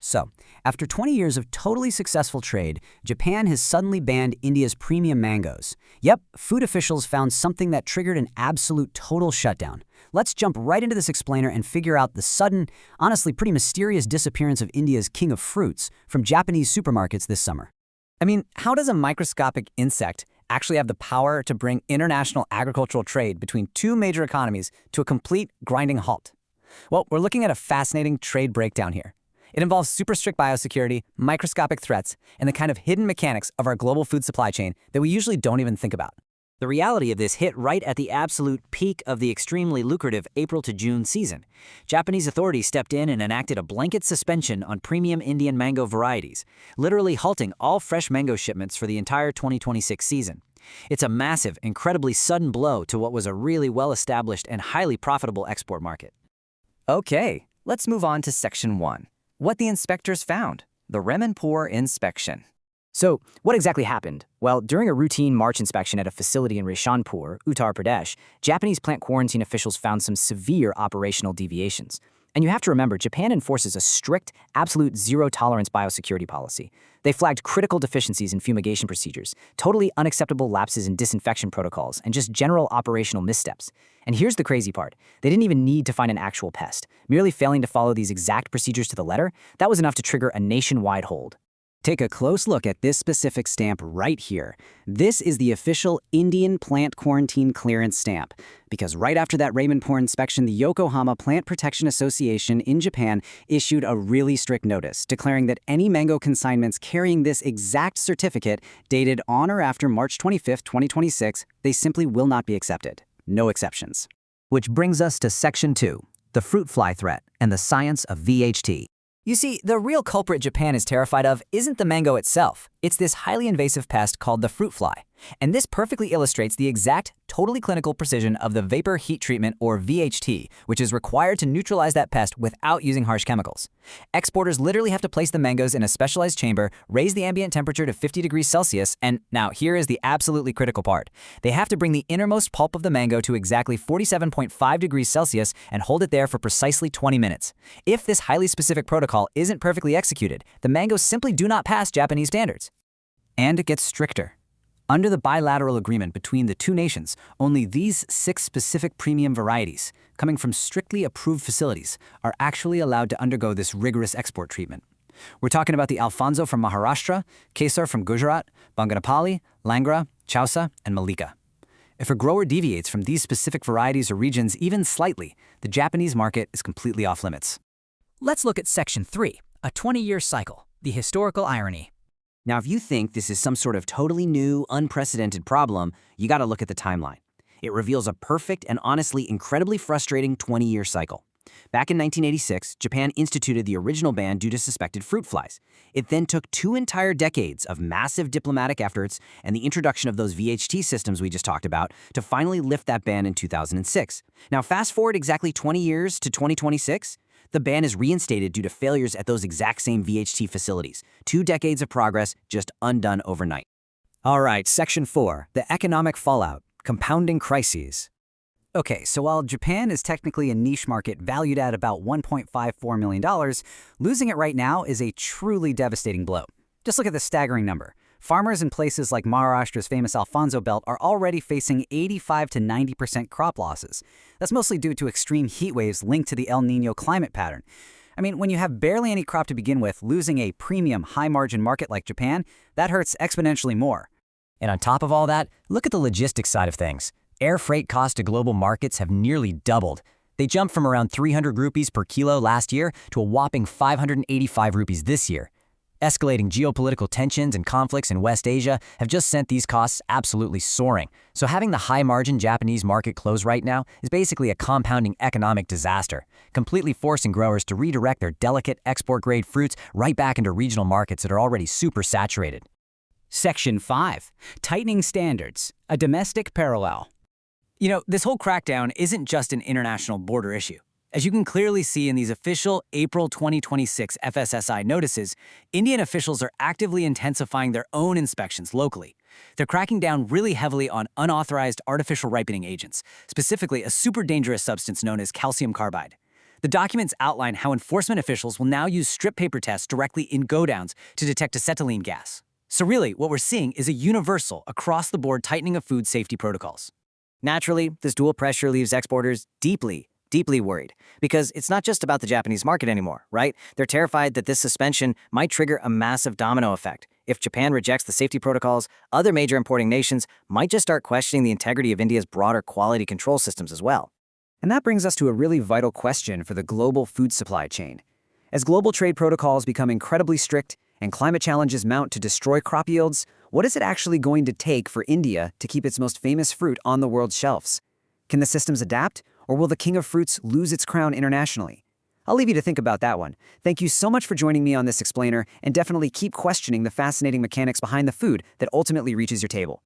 So, after 20 years of totally successful trade, Japan has suddenly banned India's premium mangoes. Yep, food officials found something that triggered an absolute total shutdown. Let's jump right into this explainer and figure out the sudden, honestly pretty mysterious disappearance of India's king of fruits from Japanese supermarkets this summer. I mean, how does a microscopic insect actually have the power to bring international agricultural trade between two major economies to a complete grinding halt? Well, we're looking at a fascinating trade breakdown here. It involves super strict biosecurity, microscopic threats, and the kind of hidden mechanics of our global food supply chain that we usually don't even think about. The reality of this hit right at the absolute peak of the extremely lucrative April to June season. Japanese authorities stepped in and enacted a blanket suspension on premium Indian mango varieties, literally halting all fresh mango shipments for the entire 2026 season. It's a massive, incredibly sudden blow to what was a really well-established and highly profitable export market. Okay, let's move on to Section 1. What the inspectors found, the Ramanpur inspection. So, what exactly happened? Well, during a routine March inspection at a facility in Ramanpur, Uttar Pradesh, Japanese plant quarantine officials found some severe operational deviations. And you have to remember, Japan enforces a strict, absolute zero-tolerance biosecurity policy. They flagged critical deficiencies in fumigation procedures, totally unacceptable lapses in disinfection protocols, and just general operational missteps. And here's the crazy part. They didn't even need to find an actual pest. Merely failing to follow these exact procedures to the letter, that was enough to trigger a nationwide hold. Take a close look at this specific stamp right here. This is the official Indian Plant Quarantine Clearance stamp, because right after that Ramanpur inspection, the Yokohama Plant Protection Association in Japan issued a really strict notice, declaring that any mango consignments carrying this exact certificate, dated on or after March 25, 2026, they simply will not be accepted. No exceptions. Which brings us to Section 2, the fruit fly threat and the science of VHT. You see, the real culprit Japan is terrified of isn't the mango itself. It's this highly invasive pest called the fruit fly. And this perfectly illustrates the exact, totally clinical precision of the vapor heat treatment, or VHT, which is required to neutralize that pest without using harsh chemicals. Exporters literally have to place the mangoes in a specialized chamber, raise the ambient temperature to 50 degrees Celsius, and now here is the absolutely critical part. They have to bring the innermost pulp of the mango to exactly 47.5 degrees Celsius and hold it there for precisely 20 minutes. If this highly specific protocol isn't perfectly executed, the mangoes simply do not pass Japanese standards. And it gets stricter. Under the bilateral agreement between the two nations, only these 6 specific premium varieties, coming from strictly approved facilities, are actually allowed to undergo this rigorous export treatment. We're talking about the Alfonso from Maharashtra, Kesar from Gujarat, Banganapali, Langra, Chausa, and Malika. If a grower deviates from these specific varieties or regions even slightly, the Japanese market is completely off limits. Let's look at Section 3, a 20-year cycle, the historical irony. Now, if you think this is some sort of totally new, unprecedented problem, you gotta look at the timeline. It reveals a perfect and honestly incredibly frustrating 20-year cycle. Back in 1986, Japan instituted the original ban due to suspected fruit flies. It then took 2 entire decades of massive diplomatic efforts and the introduction of those VHT systems we just talked about to finally lift that ban in 2006. Now, fast forward exactly 20 years to 2026, the ban is reinstated due to failures at those exact same VHT facilities. 2 decades of progress just undone overnight. All right, Section 4, the economic fallout, compounding crises. Okay, so while Japan is technically a niche market valued at about $1.54 million, losing it right now is a truly devastating blow. Just look at the staggering number. Farmers in places like Maharashtra's famous Alfonso Belt are already facing 85 to 90% crop losses. That's mostly due to extreme heat waves linked to the El Niño climate pattern. I mean, when you have barely any crop to begin with, losing a premium, high-margin market like Japan, that hurts exponentially more. And on top of all that, look at the logistics side of things. Air freight costs to global markets have nearly doubled. They jumped from around 300 rupees per kilo last year to a whopping 585 rupees this year. Escalating geopolitical tensions and conflicts in West Asia have just sent these costs absolutely soaring. So having the high-margin Japanese market close right now is basically a compounding economic disaster, completely forcing growers to redirect their delicate export-grade fruits right back into regional markets that are already super saturated. Section 5, tightening standards, a domestic parallel. You know, this whole crackdown isn't just an international border issue. As you can clearly see in these official April 2026 FSSI notices, Indian officials are actively intensifying their own inspections locally. They're cracking down really heavily on unauthorized artificial ripening agents, specifically a super dangerous substance known as calcium carbide. The documents outline how enforcement officials will now use strip paper tests directly in go-downs to detect acetylene gas. So really, what we're seeing is a universal, across-the-board tightening of food safety protocols. Naturally, this dual pressure leaves exporters deeply worried, because it's not just about the Japanese market anymore, right? They're terrified that this suspension might trigger a massive domino effect. If Japan rejects the safety protocols, other major importing nations might just start questioning the integrity of India's broader quality control systems as well. And that brings us to a really vital question for the global food supply chain. As global trade protocols become incredibly strict and climate challenges mount to destroy crop yields, what is it actually going to take for India to keep its most famous fruit on the world's shelves? Can the systems adapt, or will the king of fruits lose its crown internationally? I'll leave you to think about that one. Thank you so much for joining me on this explainer, and definitely keep questioning the fascinating mechanics behind the food that ultimately reaches your table.